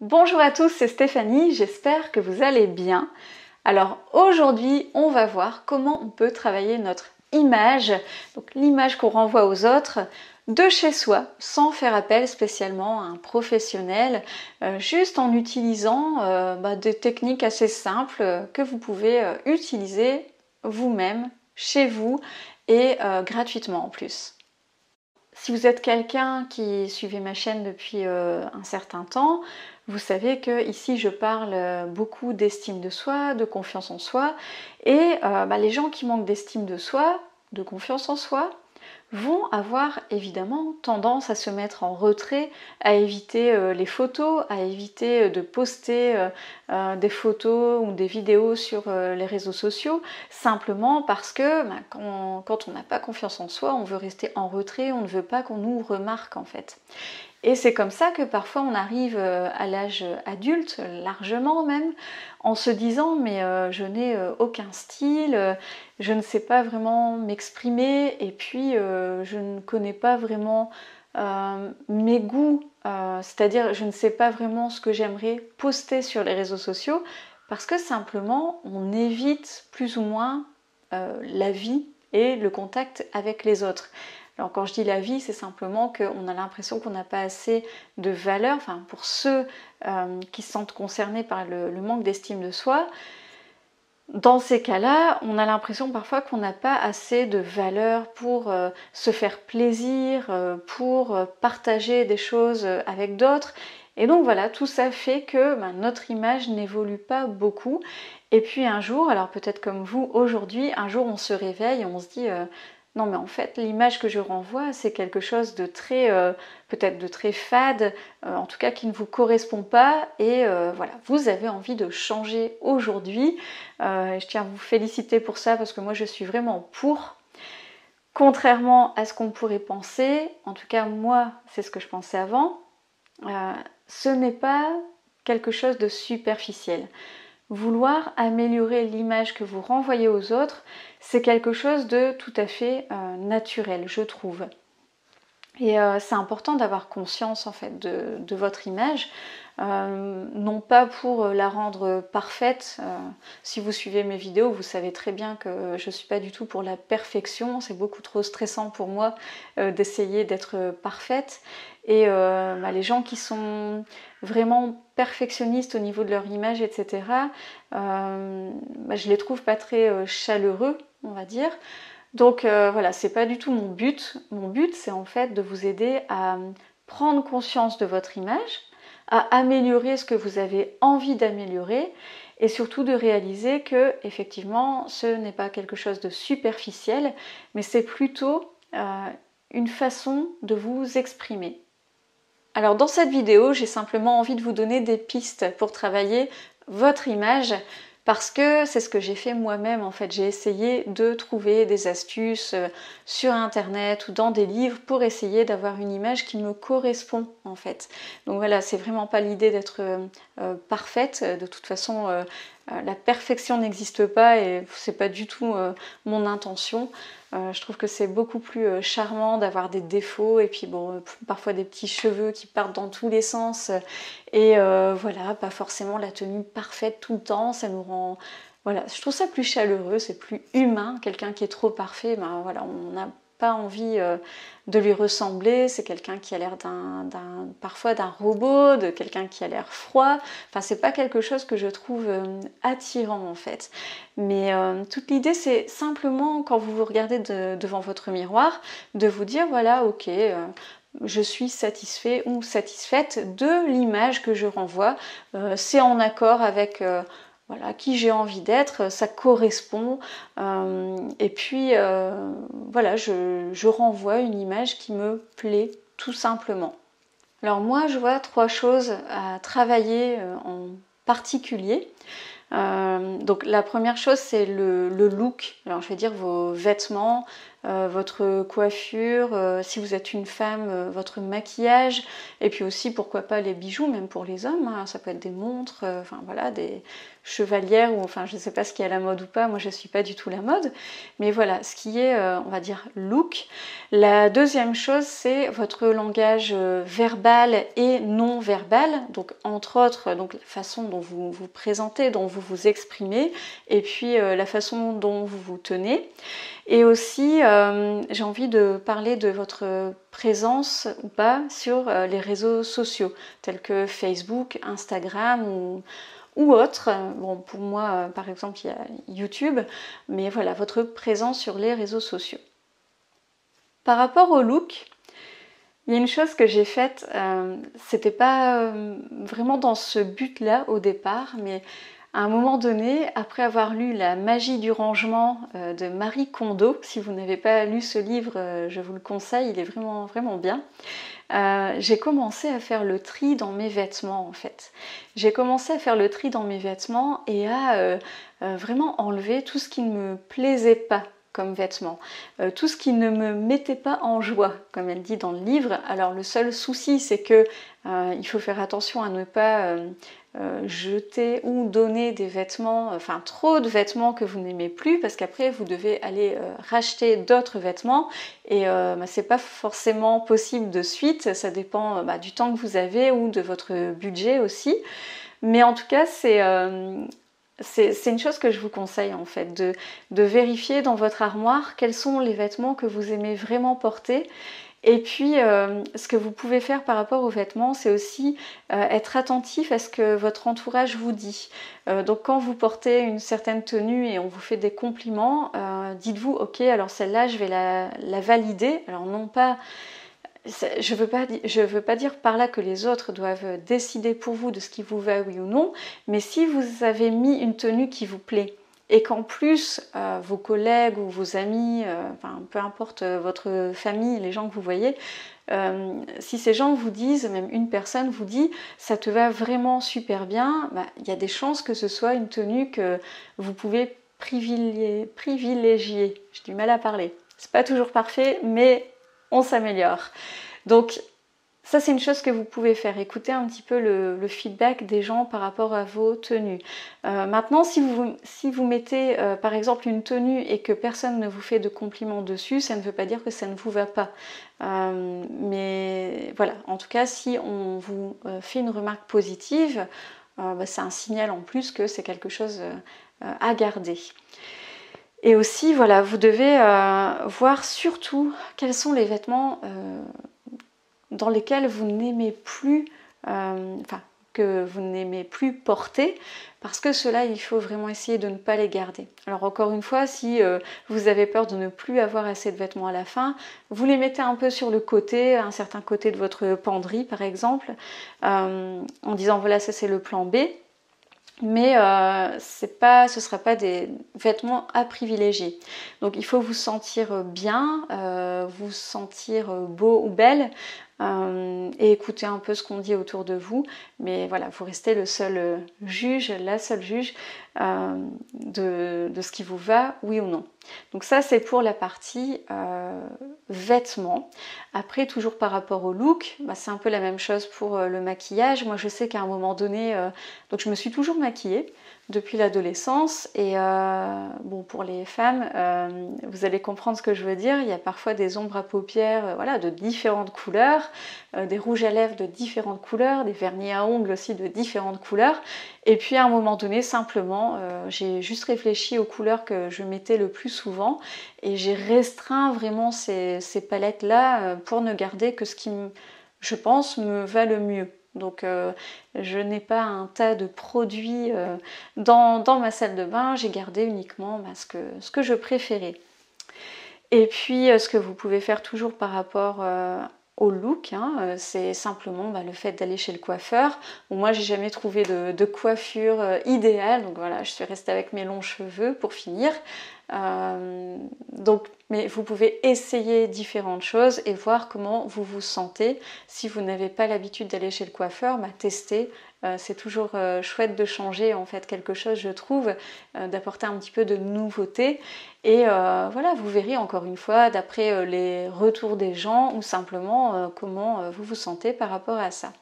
Bonjour à tous, c'est Stéphanie, j'espère que vous allez bien. Alors aujourd'hui, on va voir comment on peut travailler notre image, donc l'image qu'on renvoie aux autres, de chez soi, sans faire appel spécialement à un professionnel, juste en utilisant des techniques assez simples que vous pouvez utiliser vous-même, chez vous et gratuitement en plus. Si vous êtes quelqu'un qui suivait ma chaîne depuis un certain temps, vous savez que ici je parle beaucoup d'estime de soi, de confiance en soi, et les gens qui manquent d'estime de soi, de confiance en soi, vont avoir évidemment tendance à se mettre en retrait, à éviter les photos, à éviter de poster des photos ou des vidéos sur les réseaux sociaux, simplement parce que quand on n'a pas confiance en soi, on veut rester en retrait, on ne veut pas qu'on nous remarque en fait. Et c'est comme ça que parfois on arrive à l'âge adulte, largement même, en se disant mais je n'ai aucun style, je ne sais pas vraiment m'exprimer et puis je ne connais pas vraiment mes goûts, c'est-à-dire je ne sais pas vraiment ce que j'aimerais poster sur les réseaux sociaux parce que simplement on évite plus ou moins la vie et le contact avec les autres. Alors quand je dis la vie, c'est simplement qu'on a l'impression qu'on n'a pas assez de valeur, enfin pour ceux qui se sentent concernés par le manque d'estime de soi, dans ces cas-là, on a l'impression parfois qu'on n'a pas assez de valeur pour se faire plaisir, pour partager des choses avec d'autres. Et donc voilà, tout ça fait que notre image n'évolue pas beaucoup. Et puis un jour, alors peut-être comme vous aujourd'hui, un jour on se réveille et on se dit non mais en fait l'image que je renvoie c'est quelque chose de très peut-être de très fade, en tout cas qui ne vous correspond pas et voilà, vous avez envie de changer aujourd'hui. Je tiens à vous féliciter pour ça parce que moi je suis vraiment pour. Contrairement à ce qu'on pourrait penser, en tout cas moi c'est ce que je pensais avant, ce n'est pas quelque chose de superficiel. Vouloir améliorer l'image que vous renvoyez aux autres, c'est quelque chose de tout à fait naturel, je trouve. Et c'est important d'avoir conscience en fait de votre image, non pas pour la rendre parfaite. Si vous suivez mes vidéos, vous savez très bien que je ne suis pas du tout pour la perfection, c'est beaucoup trop stressant pour moi d'essayer d'être parfaite. Et les gens qui sont vraiment perfectionnistes au niveau de leur image, etc., je les trouve pas très chaleureux, on va dire. Donc voilà, c'est pas du tout mon but. Mon but, c'est en fait de vous aider à prendre conscience de votre image, à améliorer ce que vous avez envie d'améliorer et surtout de réaliser que effectivement, ce n'est pas quelque chose de superficiel, mais c'est plutôt une façon de vous exprimer. Alors dans cette vidéo, j'ai simplement envie de vous donner des pistes pour travailler votre image parce que c'est ce que j'ai fait moi-même en fait. J'ai essayé de trouver des astuces sur internet ou dans des livres pour essayer d'avoir une image qui me correspond en fait. Donc voilà, c'est vraiment pas l'idée d'être parfaite. De toute façon, la perfection n'existe pas et c'est pas du tout mon intention. Je trouve que c'est beaucoup plus charmant d'avoir des défauts et puis bon, parfois des petits cheveux qui partent dans tous les sens et voilà, pas forcément la tenue parfaite tout le temps, ça nous rend... Voilà, je trouve ça plus chaleureux, c'est plus humain. Quelqu'un qui est trop parfait, voilà, on n'a pas envie de lui ressembler, c'est quelqu'un qui a l'air parfois d'un robot, de quelqu'un qui a l'air froid, enfin c'est pas quelque chose que je trouve attirant en fait. Mais toute l'idée c'est simplement quand vous vous regardez devant votre miroir, de vous dire voilà ok, je suis satisfait ou satisfaite de l'image que je renvoie, c'est en accord avec... voilà, qui j'ai envie d'être, ça correspond, et puis voilà, je renvoie une image qui me plaît tout simplement. Alors moi je vois trois choses à travailler en particulier. Donc la première chose c'est le look, alors je vais dire vos vêtements, votre coiffure, si vous êtes une femme, votre maquillage, et puis aussi pourquoi pas les bijoux, même pour les hommes, hein, ça peut être des montres, enfin voilà, des chevalières, ou enfin je ne sais pas ce qui est à la mode ou pas, moi je ne suis pas du tout la mode, mais voilà, ce qui est, on va dire, look. La deuxième chose, c'est votre langage verbal et non verbal, donc entre autres, donc la façon dont vous vous présentez, dont vous vous exprimez, et puis la façon dont vous vous tenez. Et aussi, j'ai envie de parler de votre présence ou pas sur les réseaux sociaux, tels que Facebook, Instagram ou autres. Bon, pour moi, par exemple, il y a YouTube, mais voilà, votre présence sur les réseaux sociaux. Par rapport au look, il y a une chose que j'ai faite, c'était pas vraiment dans ce but-là au départ, mais à un moment donné, après avoir lu La magie du rangement de Marie Kondo, si vous n'avez pas lu ce livre, je vous le conseille, il est vraiment, vraiment bien. J'ai commencé à faire le tri dans mes vêtements en fait. J'ai commencé à faire le tri dans mes vêtements et à vraiment enlever tout ce qui ne me plaisait pas comme vêtements, tout ce qui ne me mettait pas en joie, comme elle dit dans le livre. Alors le seul souci, c'est que il faut faire attention à ne pas jeter ou donner des vêtements, enfin trop de vêtements que vous n'aimez plus, parce qu'après vous devez aller racheter d'autres vêtements et c'est pas forcément possible de suite, ça dépend du temps que vous avez ou de votre budget aussi, mais en tout cas c'est une chose que je vous conseille en fait, de vérifier dans votre armoire quels sont les vêtements que vous aimez vraiment porter. Et puis, ce que vous pouvez faire par rapport aux vêtements, c'est aussi être attentif à ce que votre entourage vous dit. Donc quand vous portez une certaine tenue et on vous fait des compliments, dites-vous, ok, alors celle-là, je vais la valider. Alors non pas... Je veux pas dire par là que les autres doivent décider pour vous de ce qui vous va, oui ou non, mais si vous avez mis une tenue qui vous plaît, et qu'en plus vos collègues ou vos amis, enfin, peu importe votre famille, les gens que vous voyez, si ces gens vous disent, même une personne vous dit ça te va vraiment super bien, y a des chances que ce soit une tenue que vous pouvez privilégier. J'ai du mal à parler. C'est pas toujours parfait, mais on s'améliore. Donc ça, c'est une chose que vous pouvez faire, écouter un petit peu le feedback des gens par rapport à vos tenues. Maintenant, si vous mettez par exemple une tenue et que personne ne vous fait de compliments dessus, ça ne veut pas dire que ça ne vous va pas. Mais voilà, en tout cas, si on vous fait une remarque positive, c'est un signal en plus que c'est quelque chose à garder. Et aussi, voilà, vous devez voir surtout quels sont les vêtements dans lesquels vous n'aimez plus, que vous n'aimez plus porter, parce que cela, il faut vraiment essayer de ne pas les garder. Alors encore une fois, si vous avez peur de ne plus avoir assez de vêtements à la fin, vous les mettez un peu sur le côté, un certain côté de votre penderie par exemple, en disant voilà, ça c'est le plan B. Mais ce ne sera pas des vêtements à privilégier. Donc il faut vous sentir bien, vous sentir beau ou belle et écouter un peu ce qu'on dit autour de vous. Mais voilà, vous restez le seul juge, la seule juge de ce qui vous va, oui ou non. Donc ça c'est pour la partie vêtements. Après, toujours par rapport au look, c'est un peu la même chose pour le maquillage. Moi je sais qu'à un moment donné, donc je me suis toujours maquillée depuis l'adolescence et bon, pour les femmes, vous allez comprendre ce que je veux dire. Il y a parfois des ombres à paupières voilà, de différentes couleurs, des rouges à lèvres de différentes couleurs, des vernis à ongles aussi de différentes couleurs. Et puis à un moment donné, simplement, j'ai juste réfléchi aux couleurs que je mettais le plus souvent et j'ai restreint vraiment ces palettes-là pour ne garder que ce qui, je pense, me va le mieux. Donc je n'ai pas un tas de produits dans ma salle de bain, j'ai gardé uniquement ce que je préférais. Et puis ce que vous pouvez faire toujours par rapport au look, c'est simplement le fait d'aller chez le coiffeur. Bon, moi j'ai jamais trouvé de coiffure idéale, donc voilà, je suis restée avec mes longs cheveux pour finir. Mais vous pouvez essayer différentes choses et voir comment vous vous sentez. Si vous n'avez pas l'habitude d'aller chez le coiffeur, testez. C'est toujours chouette de changer en fait quelque chose, je trouve, d'apporter un petit peu de nouveauté. Et voilà, vous verrez encore une fois, d'après les retours des gens ou simplement comment vous vous sentez par rapport à ça.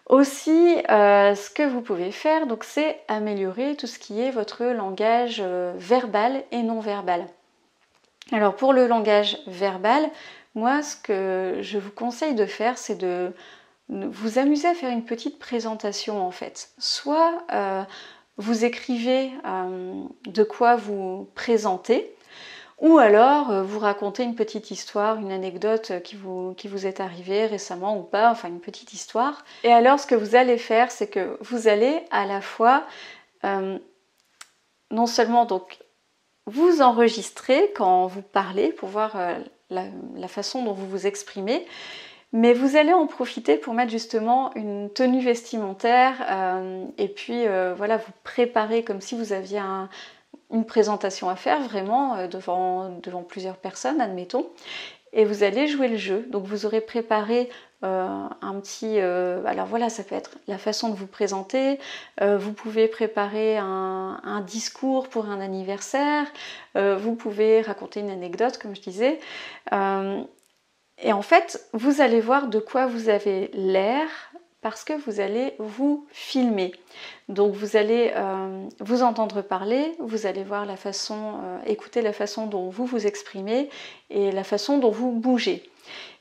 Aussi, ce que vous pouvez faire, c'est améliorer tout ce qui est votre langage verbal et non verbal. Alors pour le langage verbal, moi ce que je vous conseille de faire, c'est de vous amuser à faire une petite présentation en fait. Soit vous écrivez de quoi vous présentez, ou alors vous racontez une petite histoire, une anecdote qui vous est arrivée récemment ou pas, enfin une petite histoire. Et alors ce que vous allez faire, c'est que vous allez à la fois non seulement vous enregistrer quand vous parlez pour voir la façon dont vous vous exprimez, mais vous allez en profiter pour mettre justement une tenue vestimentaire et puis voilà, vous préparer comme si vous aviez une présentation à faire vraiment devant plusieurs personnes, admettons, et vous allez jouer le jeu. Donc vous aurez préparé un petit... alors voilà, ça peut être la façon de vous présenter, vous pouvez préparer un discours pour un anniversaire, vous pouvez raconter une anecdote, comme je disais. Et en fait, vous allez voir de quoi vous avez l'air parce que vous allez vous filmer. Donc vous allez vous entendre parler, vous allez voir la façon, écouter la façon dont vous vous exprimez et la façon dont vous bougez.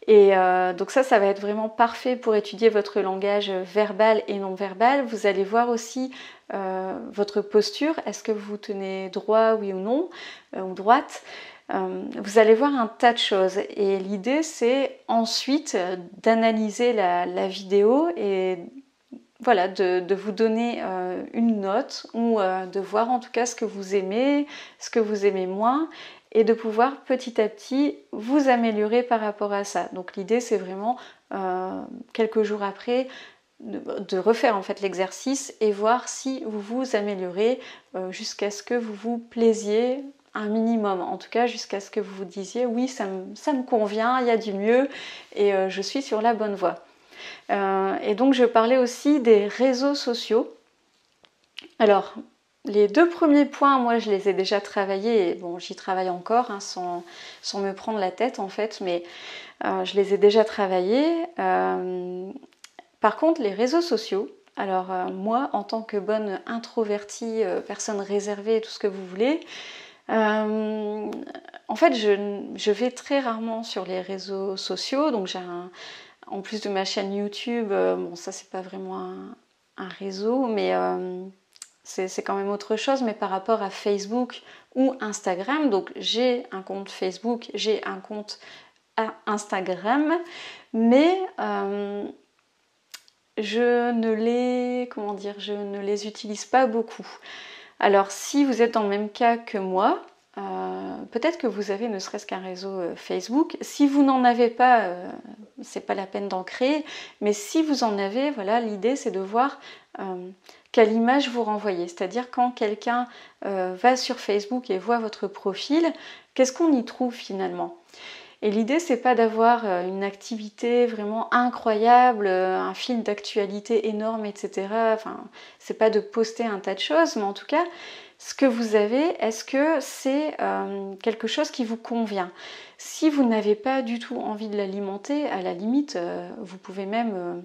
Et donc ça va être vraiment parfait pour étudier votre langage verbal et non verbal. Vous allez voir aussi votre posture. Est-ce que vous vous tenez droit, oui ou non, ou droite? Vous allez voir un tas de choses et l'idée c'est ensuite d'analyser la vidéo et voilà, de vous donner une note ou de voir en tout cas ce que vous aimez moins et de pouvoir petit à petit vous améliorer par rapport à ça. Donc l'idée c'est vraiment quelques jours après de refaire en fait l'exercice et voir si vous vous améliorez jusqu'à ce que vous vous plaisiez un minimum, en tout cas jusqu'à ce que vous vous disiez oui ça me convient, il y a du mieux et je suis sur la bonne voie. Et donc je parlais aussi des réseaux sociaux. Alors les deux premiers points, moi je les ai déjà travaillés, et bon j'y travaille encore sans me prendre la tête en fait, mais je les ai déjà travaillés. Par contre les réseaux sociaux, alors moi en tant que bonne introvertie, personne réservée, tout ce que vous voulez, en fait je vais très rarement sur les réseaux sociaux, donc en plus de ma chaîne YouTube, bon ça c'est pas vraiment un réseau, mais c'est quand même autre chose, mais par rapport à Facebook ou Instagram, donc j'ai un compte Facebook, j'ai un compte Instagram, mais je ne les utilise pas beaucoup. Alors si vous êtes dans le même cas que moi, peut-être que vous avez ne serait-ce qu'un réseau Facebook. Si vous n'en avez pas, c'est pas la peine d'en créer, mais si vous en avez, voilà, l'idée c'est de voir quelle image vous renvoyez. C'est-à-dire quand quelqu'un va sur Facebook et voit votre profil, qu'est-ce qu'on y trouve finalement? Et l'idée c'est pas d'avoir une activité vraiment incroyable, un fil d'actualité énorme, etc. Enfin, c'est pas de poster un tas de choses, mais en tout cas, ce que vous avez, est-ce que c'est quelque chose qui vous convient? Si vous n'avez pas du tout envie de l'alimenter, à la limite, vous pouvez même...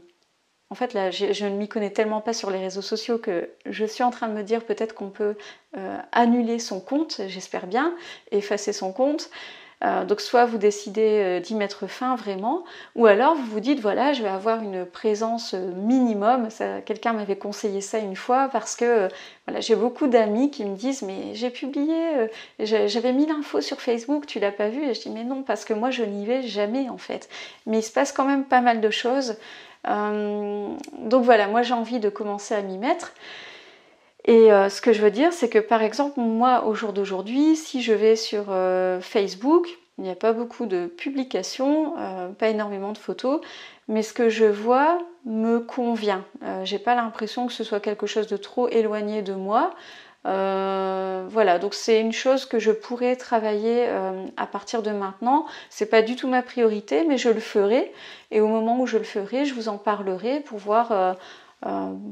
En fait, là, je ne m'y connais tellement pas sur les réseaux sociaux que je suis en train de me dire peut-être qu'on peut annuler son compte, j'espère bien, effacer son compte. Donc soit vous décidez d'y mettre fin vraiment, ou alors vous vous dites voilà je vais avoir une présence minimum. Quelqu'un m'avait conseillé ça une fois parce que voilà, j'ai beaucoup d'amis qui me disent mais j'ai publié, j'avais mis l'info sur Facebook, tu l'as pas vu? Et je dis mais non parce que moi je n'y vais jamais en fait. Mais il se passe quand même pas mal de choses. Donc voilà, moi j'ai envie de commencer à m'y mettre. Et ce que je veux dire, c'est que par exemple, moi, au jour d'aujourd'hui, si je vais sur Facebook, il n'y a pas beaucoup de publications, pas énormément de photos, mais ce que je vois me convient. J'ai pas l'impression que ce soit quelque chose de trop éloigné de moi. Voilà, donc c'est une chose que je pourrais travailler à partir de maintenant. C'est pas du tout ma priorité, mais je le ferai. Et au moment où je le ferai, je vous en parlerai pour voir,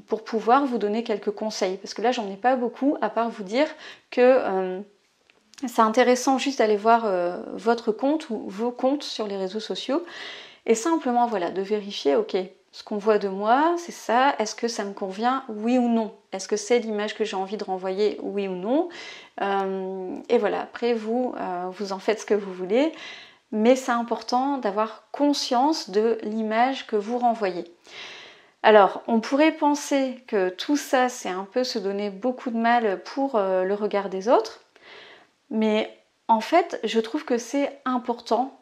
pour pouvoir vous donner quelques conseils. Parce que là, j'en ai pas beaucoup, à part vous dire que c'est intéressant juste d'aller voir votre compte ou vos comptes sur les réseaux sociaux et simplement voilà, de vérifier, ok, ce qu'on voit de moi, c'est ça, est-ce que ça me convient, oui ou non? Est-ce que c'est l'image que j'ai envie de renvoyer, oui ou non? Et voilà, après vous en faites ce que vous voulez, mais c'est important d'avoir conscience de l'image que vous renvoyez. Alors, on pourrait penser que tout ça, c'est un peu se donner beaucoup de mal pour le regard des autres, mais en fait, je trouve que c'est important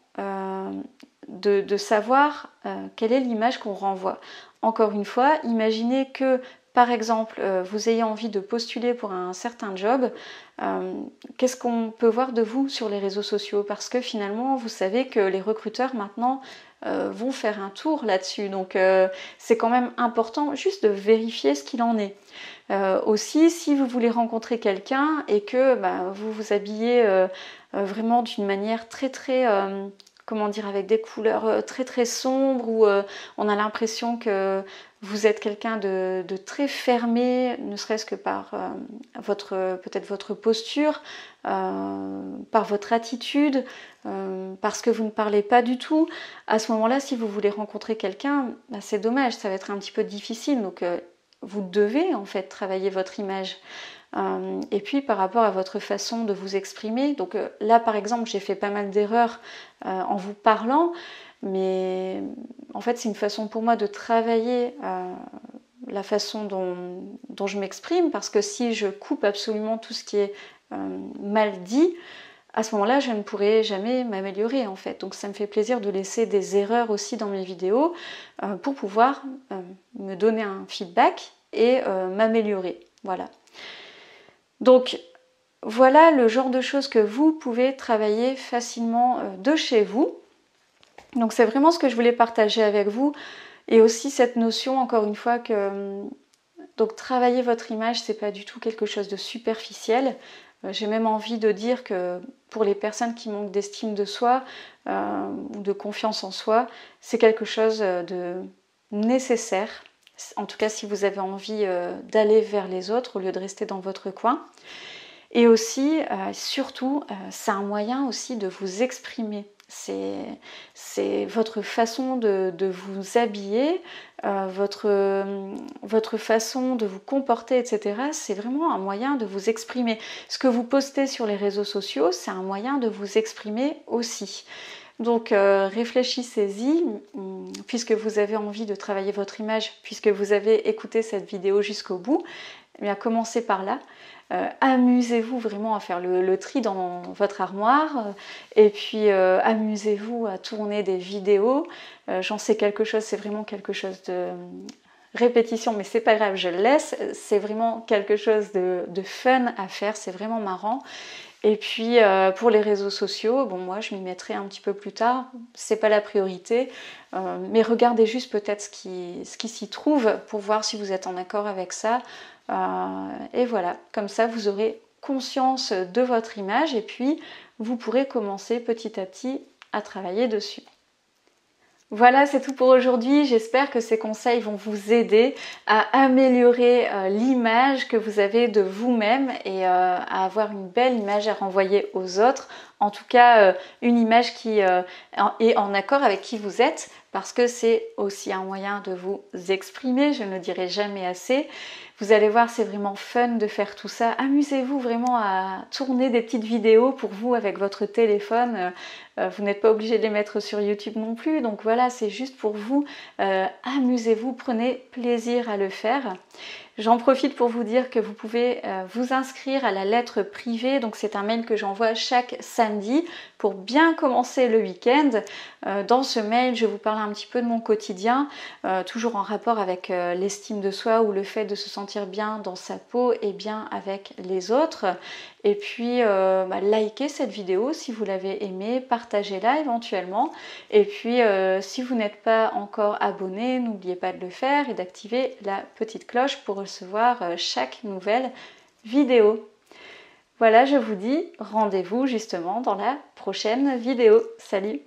de savoir quelle est l'image qu'on renvoie. Encore une fois, imaginez que, par exemple, vous ayez envie de postuler pour un certain job. Qu'est-ce qu'on peut voir de vous sur les réseaux sociaux? Parce que finalement, vous savez que les recruteurs maintenant vont faire un tour là-dessus. Donc, c'est quand même important juste de vérifier ce qu'il en est. Aussi, si vous voulez rencontrer quelqu'un et que vous vous habillez vraiment d'une manière très comment dire, avec des couleurs très sombres, où on a l'impression que vous êtes quelqu'un de très fermé, ne serait-ce que par peut-être votre posture, par votre attitude, parce que vous ne parlez pas du tout. À ce moment-là, si vous voulez rencontrer quelqu'un, c'est dommage, ça va être un petit peu difficile. Donc vous devez en fait travailler votre image. Et puis par rapport à votre façon de vous exprimer, donc là par exemple j'ai fait pas mal d'erreurs en vous parlant, mais en fait c'est une façon pour moi de travailler la façon dont je m'exprime, parce que si je coupe absolument tout ce qui est mal dit, à ce moment-là, je ne pourrai jamais m'améliorer en fait. Donc ça me fait plaisir de laisser des erreurs aussi dans mes vidéos pour pouvoir me donner un feedback et m'améliorer. Voilà. Donc voilà le genre de choses que vous pouvez travailler facilement de chez vous. Donc c'est vraiment ce que je voulais partager avec vous. Et aussi cette notion, encore une fois, que donc travailler votre image, c'est pas du tout quelque chose de superficiel. J'ai même envie de dire que pour les personnes qui manquent d'estime de soi ou de confiance en soi, c'est quelque chose de nécessaire. En tout cas, si vous avez envie d'aller vers les autres au lieu de rester dans votre coin. Et aussi, surtout, c'est un moyen aussi de vous exprimer. C'est votre façon de vous habiller, votre façon de vous comporter, etc. C'est vraiment un moyen de vous exprimer. Ce que vous postez sur les réseaux sociaux, c'est un moyen de vous exprimer aussi. Donc réfléchissez-y, puisque vous avez envie de travailler votre image, puisque vous avez écouté cette vidéo jusqu'au bout, eh bien commencez par là. Amusez-vous vraiment à faire le tri dans votre armoire et puis amusez-vous à tourner des vidéos. J'en sais quelque chose, c'est vraiment quelque chose de répétition, mais c'est pas grave, je le laisse. C'est vraiment quelque chose de fun à faire, c'est vraiment marrant. Et puis pour les réseaux sociaux, bon moi je m'y mettrai un petit peu plus tard, c'est pas la priorité, mais regardez juste peut-être ce qui s'y trouve pour voir si vous êtes en accord avec ça. Et voilà, comme ça vous aurez conscience de votre image et puis vous pourrez commencer petit à petit à travailler dessus. Voilà, c'est tout pour aujourd'hui. J'espère que ces conseils vont vous aider à améliorer l'image que vous avez de vous-même et à avoir une belle image à renvoyer aux autres. En tout cas, une image qui est en accord avec qui vous êtes, parce que c'est aussi un moyen de vous exprimer, je ne le dirai jamais assez. Vous allez voir, c'est vraiment fun de faire tout ça. Amusez-vous vraiment à tourner des petites vidéos pour vous avec votre téléphone. Vous n'êtes pas obligé de les mettre sur YouTube non plus. Donc voilà, c'est juste pour vous. Amusez-vous, prenez plaisir à le faire. J'en profite pour vous dire que vous pouvez vous inscrire à la lettre privée. Donc c'est un mail que j'envoie chaque samedi pour bien commencer le week-end. Dans ce mail, je vous parle un petit peu de mon quotidien, toujours en rapport avec l'estime de soi ou le fait de se sentir bien dans sa peau et bien avec les autres. Et puis likez cette vidéo si vous l'avez aimée, partagez-la éventuellement. Et puis si vous n'êtes pas encore abonné, n'oubliez pas de le faire et d'activer la petite cloche pour recevoir chaque nouvelle vidéo. Voilà, je vous dis rendez-vous justement dans la prochaine vidéo. Salut!